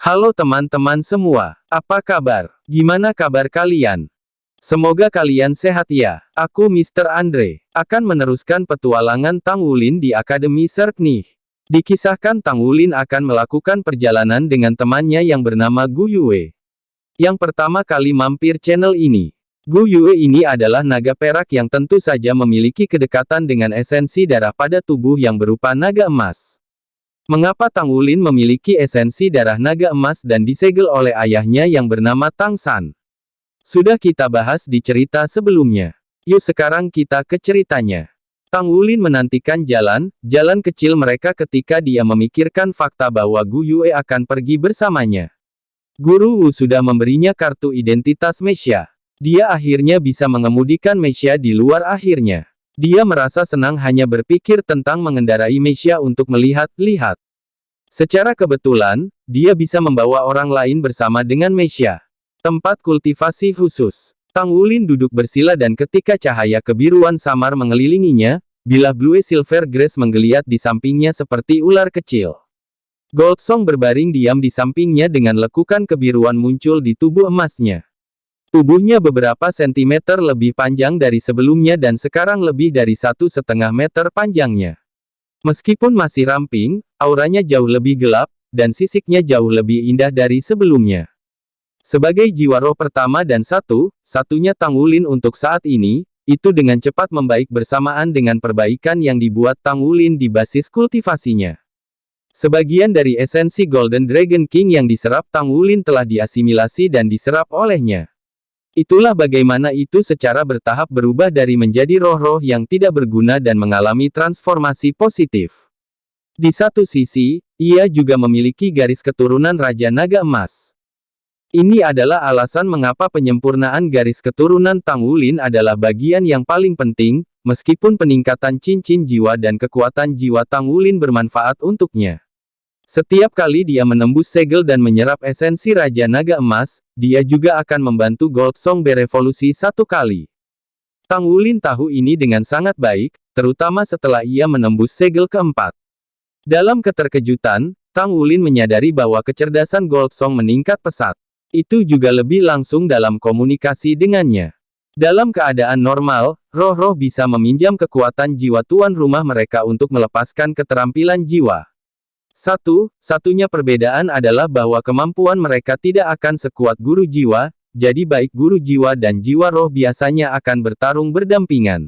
Halo teman-teman semua, apa kabar? Gimana kabar kalian? Semoga kalian sehat ya. Aku Mr. Andre, akan meneruskan petualangan Tang Wulin di Akademi Serknih. Dikisahkan Tang Wulin akan melakukan perjalanan dengan temannya yang bernama Gu Yue. Yang pertama kali mampir channel ini. Gu Yue ini adalah naga perak yang tentu saja memiliki kedekatan dengan esensi darah pada tubuh yang berupa naga emas. Mengapa Tang Wulin memiliki esensi darah naga emas dan disegel oleh ayahnya yang bernama Tang San? Sudah kita bahas di cerita sebelumnya. Yuk sekarang kita ke ceritanya. Tang Wulin menantikan jalan kecil mereka ketika dia memikirkan fakta bahwa Gu Yue akan pergi bersamanya. Guru Wu sudah memberinya kartu identitas Mesya. Dia akhirnya bisa mengemudikan Mesya di luar akhirnya. Dia merasa senang hanya berpikir tentang mengendarai Mesya untuk melihat-lihat. Secara kebetulan, dia bisa membawa orang lain bersama dengan Mesya. Tempat kultivasi khusus. Tang Wulin duduk bersila dan ketika cahaya kebiruan samar mengelilinginya, bilah Blue Silver Grace menggeliat di sampingnya seperti ular kecil. Gold Song berbaring diam di sampingnya dengan lekukan kebiruan muncul di tubuh emasnya. Tubuhnya beberapa sentimeter lebih panjang dari sebelumnya dan sekarang lebih dari 1,5 meter panjangnya. Meskipun masih ramping, auranya jauh lebih gelap, dan sisiknya jauh lebih indah dari sebelumnya. Sebagai jiwa roh pertama dan satu-satunya Tang Wulin untuk saat ini, itu dengan cepat membaik bersamaan dengan perbaikan yang dibuat Tang Wulin di basis kultivasinya. Sebagian dari esensi Golden Dragon King yang diserap Tang Wulin telah diasimilasi dan diserap olehnya. Itulah bagaimana itu secara bertahap berubah dari menjadi roh-roh yang tidak berguna dan mengalami transformasi positif. Di satu sisi, ia juga memiliki garis keturunan Raja Naga Emas. Ini adalah alasan mengapa penyempurnaan garis keturunan Tang Wulin adalah bagian yang paling penting, meskipun peningkatan cincin jiwa dan kekuatan jiwa Tang Wulin bermanfaat untuknya. Setiap kali dia menembus segel dan menyerap esensi Raja Naga Emas, dia juga akan membantu Gold Song berevolusi satu kali. Tang Wulin tahu ini dengan sangat baik, terutama setelah ia menembus segel keempat. Dalam keterkejutan, Tang Wulin menyadari bahwa kecerdasan Gold Song meningkat pesat. Itu juga lebih langsung dalam komunikasi dengannya. Dalam keadaan normal, roh-roh bisa meminjam kekuatan jiwa tuan rumah mereka untuk melepaskan keterampilan jiwa. Satu-satunya perbedaan adalah bahwa kemampuan mereka tidak akan sekuat guru jiwa, jadi baik guru jiwa dan jiwa roh biasanya akan bertarung berdampingan.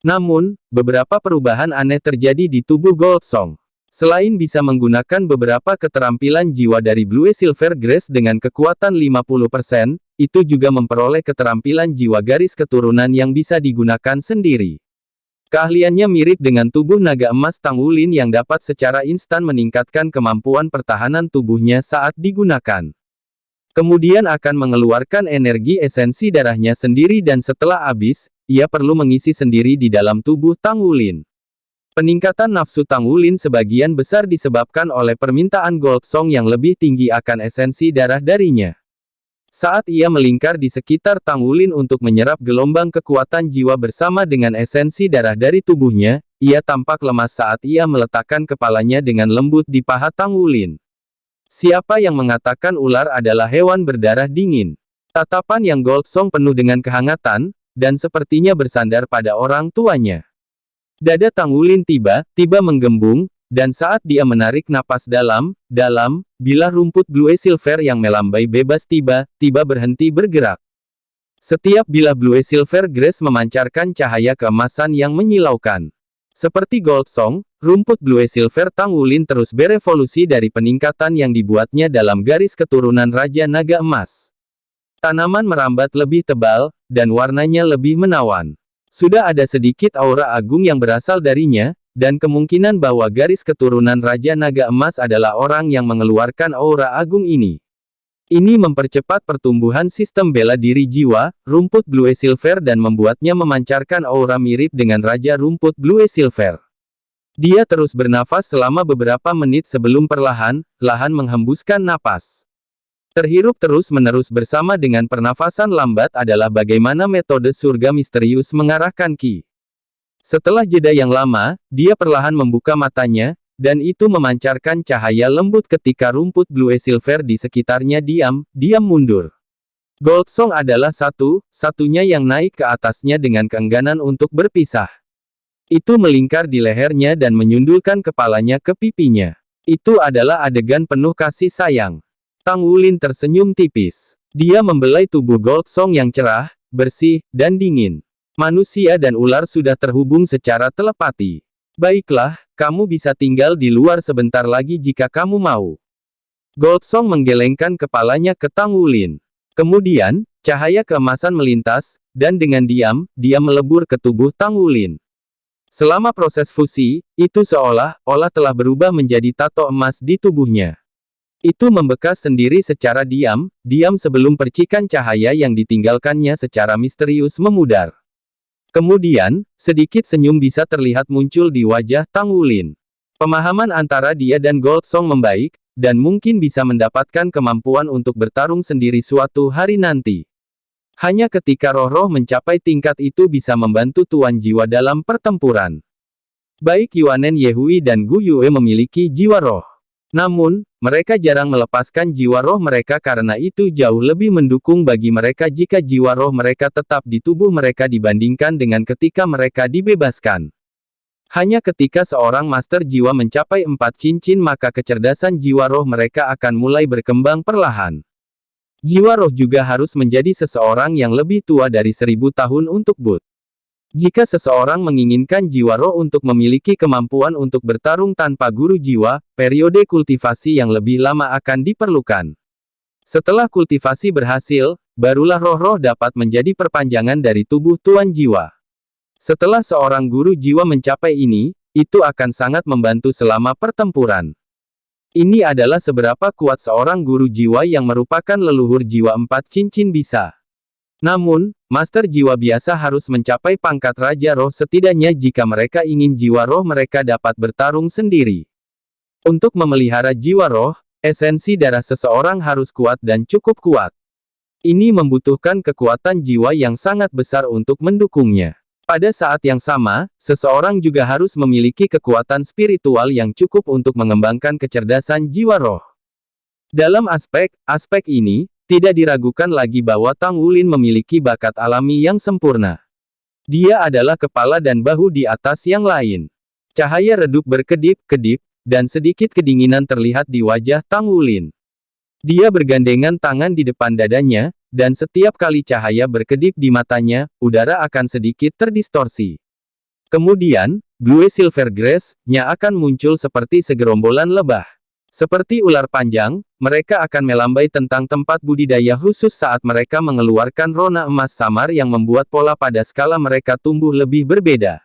Namun, beberapa perubahan aneh terjadi di tubuh Gold Song. Selain bisa menggunakan beberapa keterampilan jiwa dari Blue Silver Grace dengan kekuatan 50%, itu juga memperoleh keterampilan jiwa garis keturunan yang bisa digunakan sendiri. Keahliannya mirip dengan tubuh naga emas Tang Wulin yang dapat secara instan meningkatkan kemampuan pertahanan tubuhnya saat digunakan. Kemudian akan mengeluarkan energi esensi darahnya sendiri dan setelah habis, ia perlu mengisi sendiri di dalam tubuh Tang Wulin. Peningkatan nafsu Tang Wulin sebagian besar disebabkan oleh permintaan Gold Song yang lebih tinggi akan esensi darah darinya. Saat ia melingkar di sekitar Tang Wulin untuk menyerap gelombang kekuatan jiwa bersama dengan esensi darah dari tubuhnya, ia tampak lemas saat ia meletakkan kepalanya dengan lembut di paha Tang Wulin. Siapa yang mengatakan ular adalah hewan berdarah dingin? Tatapan yang Gold Song penuh dengan kehangatan, dan sepertinya bersandar pada orang tuanya. Dada Tang Wulin tiba-tiba menggembung, dan saat dia menarik napas dalam, bilah rumput Blue Silver yang melambai bebas tiba-tiba berhenti bergerak. Setiap bilah Blue Silver Grace memancarkan cahaya keemasan yang menyilaukan. Seperti Gold Song, rumput Blue Silver Tang Wulin terus berevolusi dari peningkatan yang dibuatnya dalam garis keturunan Raja Naga Emas. Tanaman merambat lebih tebal, dan warnanya lebih menawan. Sudah ada sedikit aura agung yang berasal darinya, dan kemungkinan bahwa garis keturunan Raja Naga Emas adalah orang yang mengeluarkan aura agung ini. Ini mempercepat pertumbuhan sistem bela diri jiwa, rumput Blue Silver dan membuatnya memancarkan aura mirip dengan Raja Rumput Blue Silver. Dia terus bernafas selama beberapa menit sebelum perlahan-lahan menghembuskan napas. Terhirup terus-menerus bersama dengan pernafasan lambat adalah bagaimana metode surga misterius mengarahkan ki. Setelah jeda yang lama, dia perlahan membuka matanya, dan itu memancarkan cahaya lembut ketika rumput Blue Silver di sekitarnya diam mundur. Gold Song adalah satu-satunya yang naik ke atasnya dengan keengganan untuk berpisah. Itu melingkar di lehernya dan menyundulkan kepalanya ke pipinya. Itu adalah adegan penuh kasih sayang. Tang Wulin tersenyum tipis. Dia membelai tubuh Gold Song yang cerah, bersih, dan dingin. Manusia dan ular sudah terhubung secara telepati. Baiklah, kamu bisa tinggal di luar sebentar lagi jika kamu mau. Gold Song menggelengkan kepalanya ke Tang Wulin. Kemudian, cahaya keemasan melintas, dan dengan diam melebur ke tubuh Tang Wulin. Selama proses fusi, itu seolah-olah telah berubah menjadi tato emas di tubuhnya. Itu membekas sendiri secara diam sebelum percikan cahaya yang ditinggalkannya secara misterius memudar. Kemudian, sedikit senyum bisa terlihat muncul di wajah Tang Wulin. Pemahaman antara dia dan Gold Song membaik, dan mungkin bisa mendapatkan kemampuan untuk bertarung sendiri suatu hari nanti. Hanya ketika roh-roh mencapai tingkat itu bisa membantu Tuan Jiwa dalam pertempuran. Baik Yuanen Yehui dan Gu Yue memiliki jiwa roh. Namun, mereka jarang melepaskan jiwa roh mereka karena itu jauh lebih mendukung bagi mereka jika jiwa roh mereka tetap di tubuh mereka dibandingkan dengan ketika mereka dibebaskan. Hanya ketika seorang master jiwa mencapai 4 cincin maka kecerdasan jiwa roh mereka akan mulai berkembang perlahan. Jiwa roh juga harus menjadi seseorang yang lebih tua dari 1000 tahun untuk Bud. Jika seseorang menginginkan jiwa roh untuk memiliki kemampuan untuk bertarung tanpa guru jiwa, periode kultivasi yang lebih lama akan diperlukan. Setelah kultivasi berhasil, barulah roh-roh dapat menjadi perpanjangan dari tubuh Tuan Jiwa. Setelah seorang guru jiwa mencapai ini, itu akan sangat membantu selama pertempuran. Ini adalah seberapa kuat seorang guru jiwa yang merupakan leluhur jiwa 4 cincin bisa. Namun, master jiwa biasa harus mencapai pangkat Raja Roh setidaknya jika mereka ingin jiwa roh mereka dapat bertarung sendiri. Untuk memelihara jiwa roh, esensi darah seseorang harus kuat dan cukup kuat. Ini membutuhkan kekuatan jiwa yang sangat besar untuk mendukungnya. Pada saat yang sama, seseorang juga harus memiliki kekuatan spiritual yang cukup untuk mengembangkan kecerdasan jiwa roh. Dalam aspek ini, tidak diragukan lagi bahwa Tang Wulin memiliki bakat alami yang sempurna. Dia adalah kepala dan bahu di atas yang lain. Cahaya redup berkedip-kedip, dan sedikit kedinginan terlihat di wajah Tang Wulin. Dia bergandengan tangan di depan dadanya, dan setiap kali cahaya berkedip di matanya, udara akan sedikit terdistorsi. Kemudian, Blue Silver Grass-nya akan muncul seperti segerombolan lebah. Seperti ular panjang, mereka akan melambai tentang tempat budidaya khusus saat mereka mengeluarkan rona emas samar yang membuat pola pada skala mereka tumbuh lebih berbeda.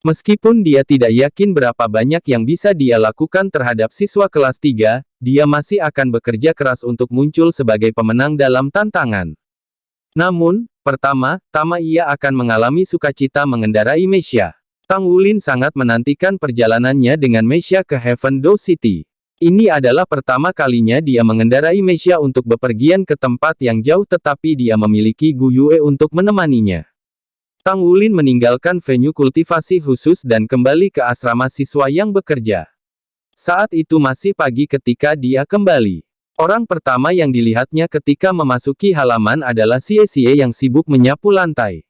Meskipun dia tidak yakin berapa banyak yang bisa dia lakukan terhadap siswa kelas 3, dia masih akan bekerja keras untuk muncul sebagai pemenang dalam tantangan. Namun, pertama-tama ia akan mengalami sukacita mengendarai Meisha. Tang Wulin sangat menantikan perjalanannya dengan Meisha ke Heaven Door City. Ini adalah pertama kalinya dia mengendarai Meisha untuk bepergian ke tempat yang jauh tetapi dia memiliki Gu Yue untuk menemaninya. Tang Wulin meninggalkan venue kultivasi khusus dan kembali ke asrama siswa yang bekerja. Saat itu masih pagi ketika dia kembali. Orang pertama yang dilihatnya ketika memasuki halaman adalah Xie yang sibuk menyapu lantai.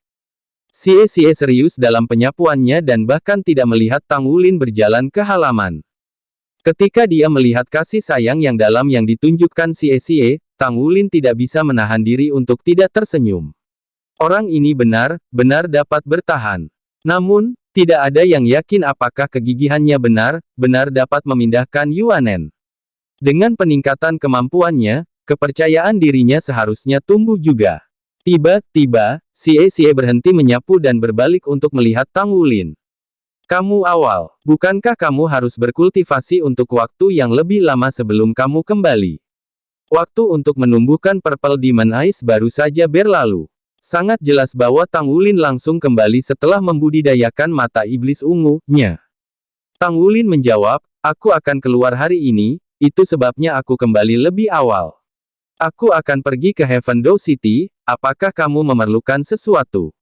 Xie serius dalam penyapuannya dan bahkan tidak melihat Tang Wulin berjalan ke halaman. Ketika dia melihat kasih sayang yang dalam yang ditunjukkan Xie, Tang Wulin tidak bisa menahan diri untuk tidak tersenyum. Orang ini benar-benar dapat bertahan. Namun, tidak ada yang yakin apakah kegigihannya benar-benar dapat memindahkan Yuanen. Dengan peningkatan kemampuannya, kepercayaan dirinya seharusnya tumbuh juga. Tiba-tiba, Xie berhenti menyapu dan berbalik untuk melihat Tang Wulin. Kamu awal, bukankah kamu harus berkultivasi untuk waktu yang lebih lama sebelum kamu kembali? Waktu untuk menumbuhkan Purple Demon Eyes baru saja berlalu. Sangat jelas bahwa Tang Wulin langsung kembali setelah membudidayakan mata iblis ungu-nya. Tang Wulin menjawab, aku akan keluar hari ini, itu sebabnya aku kembali lebih awal. Aku akan pergi ke Heaven Door City, apakah kamu memerlukan sesuatu?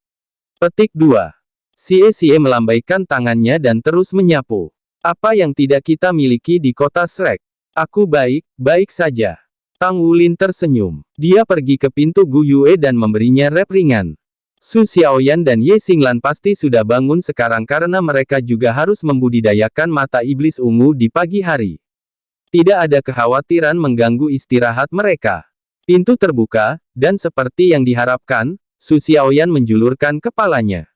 Petik 2. Xie melambaikan tangannya dan terus menyapu. Apa yang tidak kita miliki di kota Shrek? Aku baik saja. Tang Wulin tersenyum. Dia pergi ke pintu Gu Yue dan memberinya rep ringan. Su Xiaoyan dan Ye Xinglan pasti sudah bangun sekarang karena mereka juga harus membudidayakan mata iblis ungu di pagi hari. Tidak ada kekhawatiran mengganggu istirahat mereka. Pintu terbuka, dan seperti yang diharapkan, Su Xiaoyan menjulurkan kepalanya.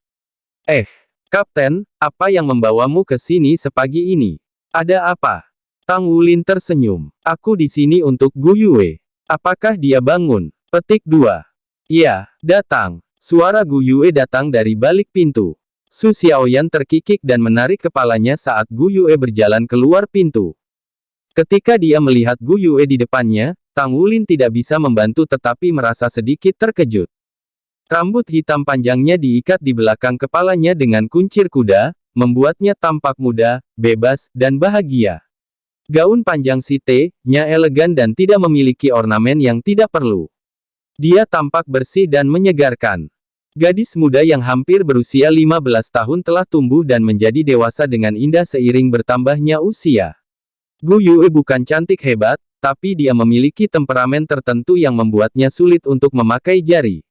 Kapten, apa yang membawamu ke sini sepagi ini? Ada apa? Tang Wulin tersenyum. Aku di sini untuk Gu Yue. Apakah dia bangun? Petik 2. Ya, datang. Suara Gu Yue datang dari balik pintu. Su Xiaoyan terkikik dan menarik kepalanya saat Gu Yue berjalan keluar pintu. Ketika dia melihat Gu Yue di depannya, Tang Wulin tidak bisa membantu tetapi merasa sedikit terkejut. Rambut hitam panjangnya diikat di belakang kepalanya dengan kuncir kuda, membuatnya tampak muda, bebas, dan bahagia. Gaun panjang Site-nya elegan dan tidak memiliki ornamen yang tidak perlu. Dia tampak bersih dan menyegarkan. Gadis muda yang hampir berusia 15 tahun telah tumbuh dan menjadi dewasa dengan indah seiring bertambahnya usia. Gu Yue bukan cantik hebat, tapi dia memiliki temperamen tertentu yang membuatnya sulit untuk memakai jari.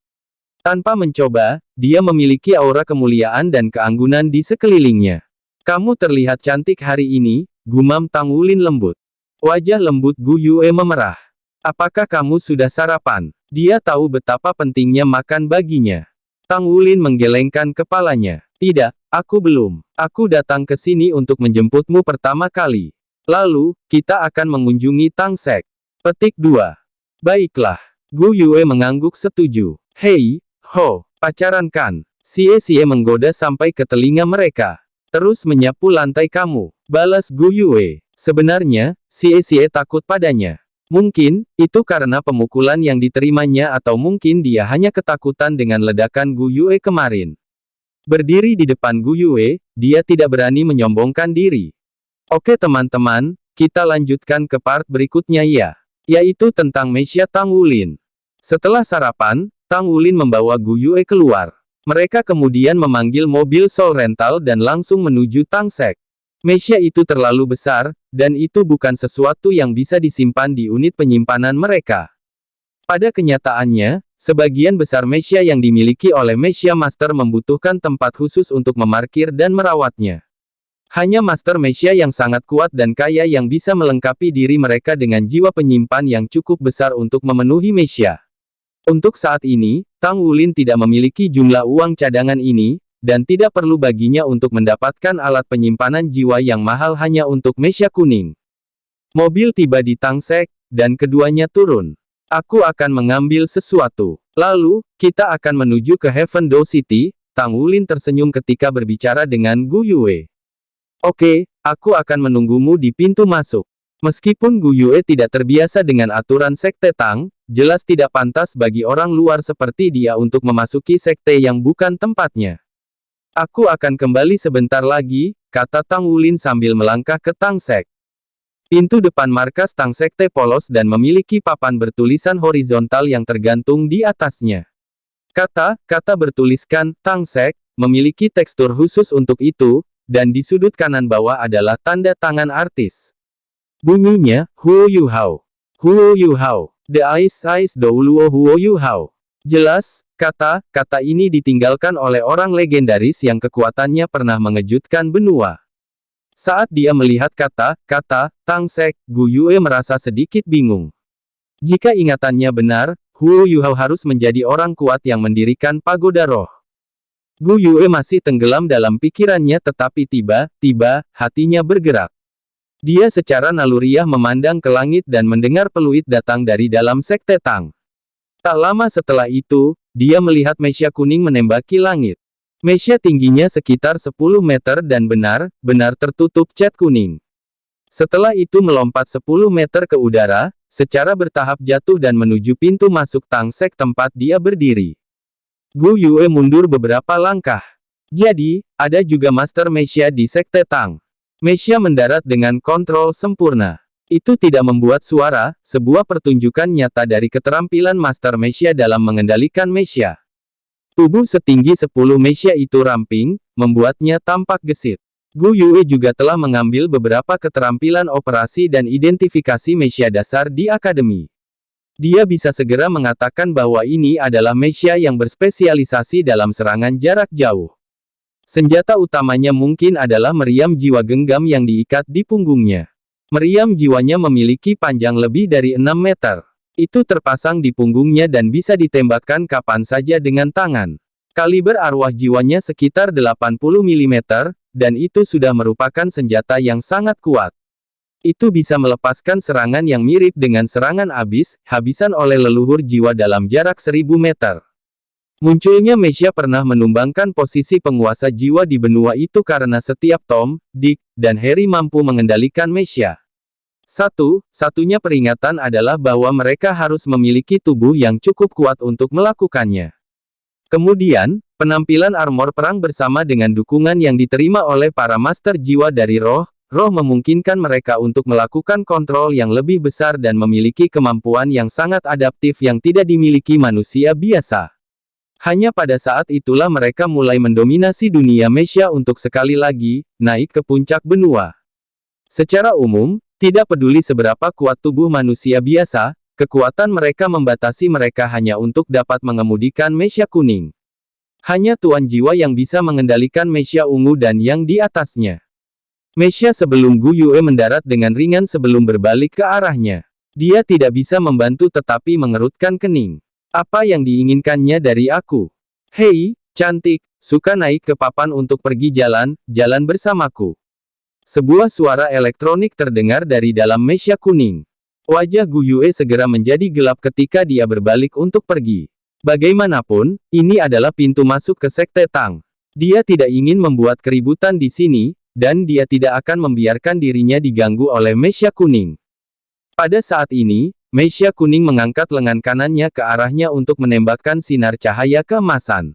Tanpa mencoba, dia memiliki aura kemuliaan dan keanggunan di sekelilingnya. Kamu terlihat cantik hari ini, gumam Tang Wulin lembut. Wajah lembut Gu Yue memerah. Apakah kamu sudah sarapan? Dia tahu betapa pentingnya makan baginya. Tang Wulin menggelengkan kepalanya. Tidak, aku belum. Aku datang ke sini untuk menjemputmu pertama kali. Lalu, kita akan mengunjungi Tang Sek. Petik 2. Baiklah. Gu Yue mengangguk setuju. Hei, pacaran kan? Xie menggoda sampai ke telinga mereka. Terus menyapu lantai kamu, balas Gu Yue. Sebenarnya, Xie takut padanya. Mungkin, itu karena pemukulan yang diterimanya atau mungkin dia hanya ketakutan dengan ledakan Gu Yue kemarin. Berdiri di depan Gu Yue, dia tidak berani menyombongkan diri. Oke teman-teman, kita lanjutkan ke part berikutnya ya. Yaitu tentang Meisha Tang Wulin. Setelah sarapan, Tang Wulin membawa Gu Yue keluar. Mereka kemudian memanggil mobil Soul Rental dan langsung menuju Tang Sek. Meisha itu terlalu besar, dan itu bukan sesuatu yang bisa disimpan di unit penyimpanan mereka. Pada kenyataannya, sebagian besar Meisha yang dimiliki oleh Meisha Master membutuhkan tempat khusus untuk memarkir dan merawatnya. Hanya Master Meisha yang sangat kuat dan kaya yang bisa melengkapi diri mereka dengan jiwa penyimpan yang cukup besar untuk memenuhi Meisha. Untuk saat ini, Tang Wulin tidak memiliki jumlah uang cadangan ini, dan tidak perlu baginya untuk mendapatkan alat penyimpanan jiwa yang mahal hanya untuk Meisha kuning. Mobil tiba di Tang Sek, dan keduanya turun. Aku akan mengambil sesuatu. Lalu, kita akan menuju ke Heaven Door City. Tang Wulin tersenyum ketika berbicara dengan Gu Yue. Oke, aku akan menunggumu di pintu masuk. Meskipun Gu Yue tidak terbiasa dengan aturan Sekte Tang, jelas tidak pantas bagi orang luar seperti dia untuk memasuki sekte yang bukan tempatnya. Aku akan kembali sebentar lagi, kata Tang Wulin sambil melangkah ke Tang Sek. Pintu depan markas Tang Sekte polos dan memiliki papan bertulisan horizontal yang tergantung di atasnya. Kata bertuliskan Tang Sek memiliki tekstur khusus untuk itu, dan di sudut kanan bawah adalah tanda tangan artis. Bunyinya, Huo Yu Hao. Huo Yu Hao. The Ice Douluo Huo Yu Hao. Jelas, kata ini ditinggalkan oleh orang legendaris yang kekuatannya pernah mengejutkan benua. Saat dia melihat kata Tang Sek, Gu Yue merasa sedikit bingung. Jika ingatannya benar, Huo Yu Hao harus menjadi orang kuat yang mendirikan pagoda roh. Gu Yue masih tenggelam dalam pikirannya tetapi tiba-tiba, hatinya bergerak. Dia secara naluriah memandang ke langit dan mendengar peluit datang dari dalam Sekte Tang. Tak lama setelah itu, dia melihat Meisha kuning menembaki langit. Meisha tingginya sekitar 10 meter dan benar-benar tertutup cat kuning. Setelah itu melompat 10 meter ke udara, secara bertahap jatuh dan menuju pintu masuk Tang Sek tempat dia berdiri. Gu Yue mundur beberapa langkah. Jadi, ada juga Master Meisha di Sekte Tang. Meisha mendarat dengan kontrol sempurna. Itu tidak membuat suara, sebuah pertunjukan nyata dari keterampilan Master Meisha dalam mengendalikan Meisha. Tubuh setinggi 10 Meisha itu ramping, membuatnya tampak gesit. Gu Yue juga telah mengambil beberapa keterampilan operasi dan identifikasi mesia dasar di akademi. Dia bisa segera mengatakan bahwa ini adalah mesia yang berspesialisasi dalam serangan jarak jauh. Senjata utamanya mungkin adalah meriam jiwa genggam yang diikat di punggungnya. Meriam jiwanya memiliki panjang lebih dari 6 meter. Itu terpasang di punggungnya dan bisa ditembakkan kapan saja dengan tangan. Kaliber arwah jiwanya sekitar 80 mm, dan itu sudah merupakan senjata yang sangat kuat. Itu bisa melepaskan serangan yang mirip dengan serangan habisan oleh leluhur jiwa dalam jarak 1000 meter. Munculnya mesia pernah menumbangkan posisi penguasa jiwa di benua itu karena setiap Tom, Dick, dan Harry mampu mengendalikan mesia. Satunya peringatan adalah bahwa mereka harus memiliki tubuh yang cukup kuat untuk melakukannya. Kemudian, penampilan armor perang bersama dengan dukungan yang diterima oleh para master jiwa dari roh memungkinkan mereka untuk melakukan kontrol yang lebih besar dan memiliki kemampuan yang sangat adaptif yang tidak dimiliki manusia biasa. Hanya pada saat itulah mereka mulai mendominasi dunia mesia untuk sekali lagi, naik ke puncak benua. Secara umum, tidak peduli seberapa kuat tubuh manusia biasa, kekuatan mereka membatasi mereka hanya untuk dapat mengemudikan mesia kuning. Hanya tuan jiwa yang bisa mengendalikan mesia ungu dan yang di atasnya. Mesia sebelum Gu Yue mendarat dengan ringan sebelum berbalik ke arahnya. Dia tidak bisa membantu tetapi mengerutkan kening. Apa yang diinginkannya dari aku? Hei, cantik, suka naik ke papan untuk pergi jalan bersamaku. Sebuah suara elektronik terdengar dari dalam mesia kuning. Wajah Gu Yue segera menjadi gelap ketika dia berbalik untuk pergi. Bagaimanapun, ini adalah pintu masuk ke Sekte Tang. Dia tidak ingin membuat keributan di sini, dan dia tidak akan membiarkan dirinya diganggu oleh mesia kuning. Pada saat ini, mesia kuning mengangkat lengan kanannya ke arahnya untuk menembakkan sinar cahaya keemasan.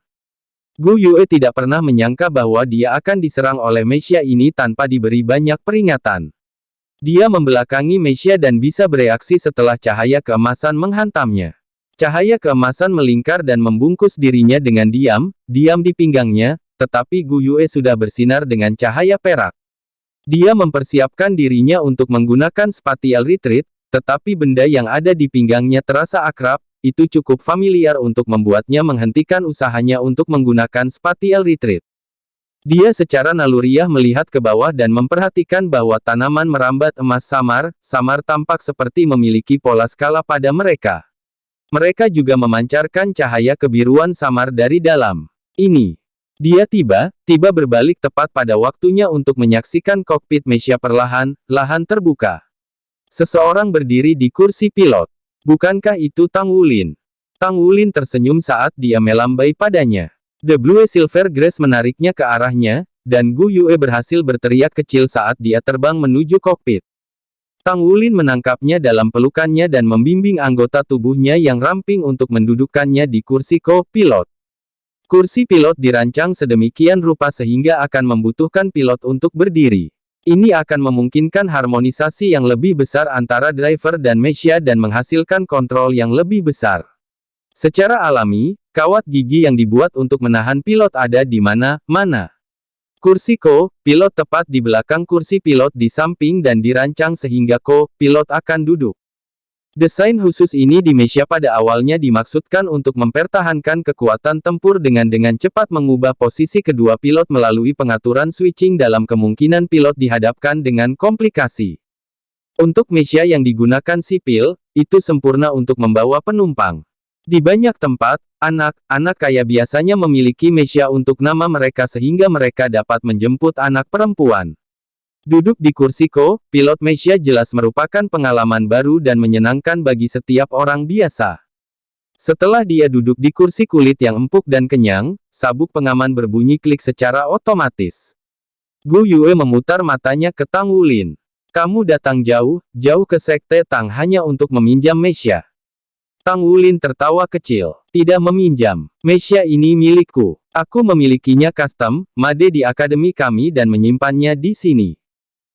Gu Yue tidak pernah menyangka bahwa dia akan diserang oleh mesia ini tanpa diberi banyak peringatan. Dia membelakangi mesia dan bisa bereaksi setelah cahaya keemasan menghantamnya. Cahaya keemasan melingkar dan membungkus dirinya dengan diam di pinggangnya, tetapi Gu Yue sudah bersinar dengan cahaya perak. Dia mempersiapkan dirinya untuk menggunakan spatial retreat, tetapi benda yang ada di pinggangnya terasa akrab, itu cukup familiar untuk membuatnya menghentikan usahanya untuk menggunakan spatial retreat. Dia secara naluriah melihat ke bawah dan memperhatikan bahwa tanaman merambat emas samar tampak seperti memiliki pola skala pada mereka. Mereka juga memancarkan cahaya kebiruan samar dari dalam. Dia tiba berbalik tepat pada waktunya untuk menyaksikan kokpit mesia perlahan terbuka. Seseorang berdiri di kursi pilot. Bukankah itu Tang Wulin? Tang Wulin tersenyum saat dia melambai padanya. The Blue Silver Grace menariknya ke arahnya, dan Gu Yue berhasil berteriak kecil saat dia terbang menuju kokpit. Tang Wulin menangkapnya dalam pelukannya dan membimbing anggota tubuhnya yang ramping untuk mendudukkannya di kursi co-pilot. Kursi pilot dirancang sedemikian rupa sehingga akan membutuhkan pilot untuk berdiri. Ini akan memungkinkan harmonisasi yang lebih besar antara driver dan mesia dan menghasilkan kontrol yang lebih besar. Secara alami, kawat gigi yang dibuat untuk menahan pilot ada di mana-mana. Kursi co-pilot tepat di belakang kursi pilot di samping dan dirancang sehingga co-pilot akan duduk. Desain khusus ini di mesia pada awalnya dimaksudkan untuk mempertahankan kekuatan tempur dengan cepat mengubah posisi kedua pilot melalui pengaturan switching dalam kemungkinan pilot dihadapkan dengan komplikasi. Untuk mesia yang digunakan sipil, itu sempurna untuk membawa penumpang. Di banyak tempat, anak-anak kaya biasanya memiliki mesia untuk nama mereka sehingga mereka dapat menjemput anak perempuan. Duduk di kursi pilot mesia jelas merupakan pengalaman baru dan menyenangkan bagi setiap orang biasa. Setelah dia duduk di kursi kulit yang empuk dan kenyang, sabuk pengaman berbunyi klik secara otomatis. Gu Yue memutar matanya ke Tang Wulin. Kamu datang jauh ke Sekte Tang hanya untuk meminjam mesia. Tang Wulin tertawa kecil. Tidak meminjam. Mesia ini milikku. Aku memilikinya custom made di akademi kami dan menyimpannya di sini.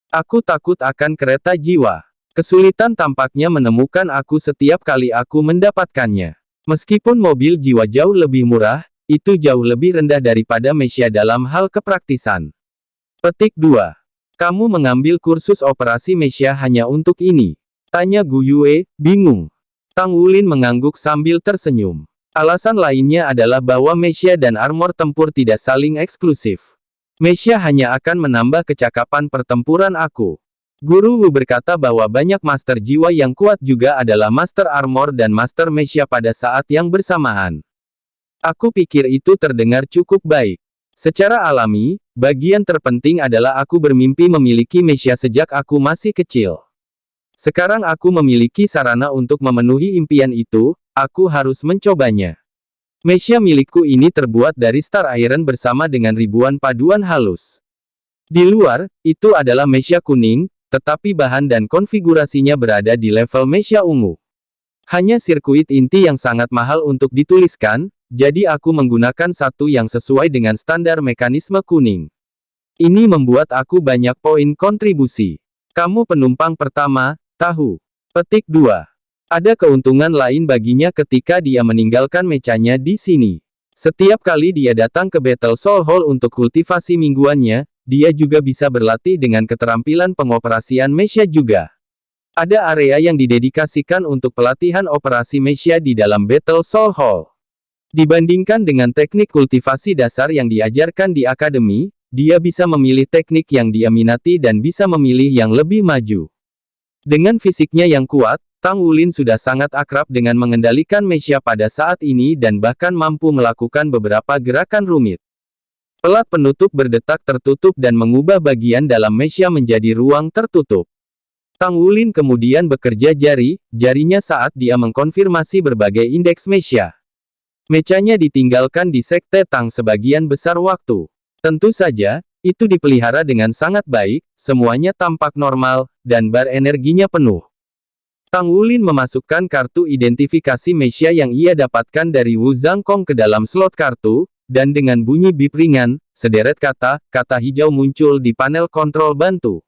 Aku takut akan kereta jiwa. Kesulitan tampaknya menemukan aku setiap kali aku mendapatkannya. Meskipun mobil jiwa jauh lebih murah, itu jauh lebih rendah daripada mesia dalam hal kepraktisan. Petik 2. Kamu mengambil kursus operasi Mesia hanya untuk ini? Tanya Gu Yue, bingung. Tang Wulin mengangguk sambil tersenyum. Alasan lainnya adalah bahwa Mesia dan armor tempur tidak saling eksklusif. Mesia hanya akan menambah kecakapan pertempuran aku. Guru Wu berkata bahwa banyak master jiwa yang kuat juga adalah master armor dan master Mesia pada saat yang bersamaan. Aku pikir itu terdengar cukup baik. Secara alami, bagian terpenting adalah aku bermimpi memiliki Mesia sejak aku masih kecil. Sekarang aku memiliki sarana untuk memenuhi impian itu, aku harus mencobanya. Mesia milikku ini terbuat dari Star Iron bersama dengan ribuan paduan halus. Di luar, itu adalah Mesia kuning, tetapi bahan dan konfigurasinya berada di level Mesia ungu. Hanya sirkuit inti yang sangat mahal untuk dituliskan, jadi aku menggunakan satu yang sesuai dengan standar mekanisme kuning. Ini membuat aku banyak poin kontribusi. Kamu penumpang pertama, tahu. Petik 2. Ada keuntungan lain baginya ketika dia meninggalkan mechanya di sini. Setiap kali dia datang ke Battle Soul Hall untuk kultivasi mingguannya, dia juga bisa berlatih dengan keterampilan pengoperasian Mesia juga. Ada area yang didedikasikan untuk pelatihan operasi Mesia di dalam Battle Soul Hall. Dibandingkan dengan teknik kultivasi dasar yang diajarkan di akademi, dia bisa memilih teknik yang dia minati dan bisa memilih yang lebih maju. Dengan fisiknya yang kuat, Tang Wulin sudah sangat akrab dengan mengendalikan Mesia pada saat ini dan bahkan mampu melakukan beberapa gerakan rumit. Pelat penutup berdetak tertutup dan mengubah bagian dalam Mesia menjadi ruang tertutup. Tang Wulin kemudian bekerja jarinya saat dia mengkonfirmasi berbagai indeks Mesia. Mechanya ditinggalkan di Sekte Tang sebagian besar waktu. Tentu saja, itu dipelihara dengan sangat baik, semuanya tampak normal, dan bar energinya penuh. Tang Wulin memasukkan kartu identifikasi Mesia yang ia dapatkan dari Wu Zhangkong ke dalam slot kartu, dan dengan bunyi bip ringan, sederet kata hijau muncul di panel kontrol bantu.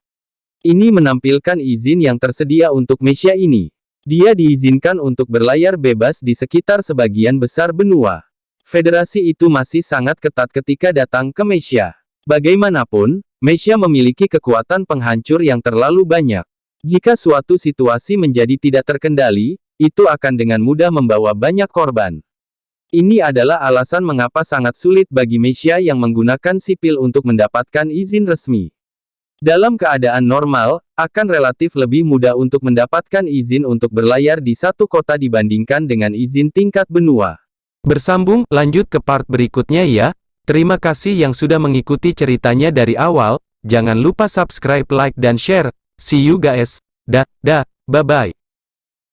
Ini menampilkan izin yang tersedia untuk Mesia ini. Dia diizinkan untuk berlayar bebas di sekitar sebagian besar benua. Federasi itu masih sangat ketat ketika datang ke Mesia. Bagaimanapun, Mesia memiliki kekuatan penghancur yang terlalu banyak. Jika suatu situasi menjadi tidak terkendali, itu akan dengan mudah membawa banyak korban. Ini adalah alasan mengapa sangat sulit bagi Mesia yang menggunakan sipil untuk mendapatkan izin resmi. Dalam keadaan normal, akan relatif lebih mudah untuk mendapatkan izin untuk berlayar di satu kota dibandingkan dengan izin tingkat benua. Bersambung, lanjut ke part berikutnya ya. Terima kasih yang sudah mengikuti ceritanya dari awal. Jangan lupa subscribe, like, dan share. See you guys. Bye-bye.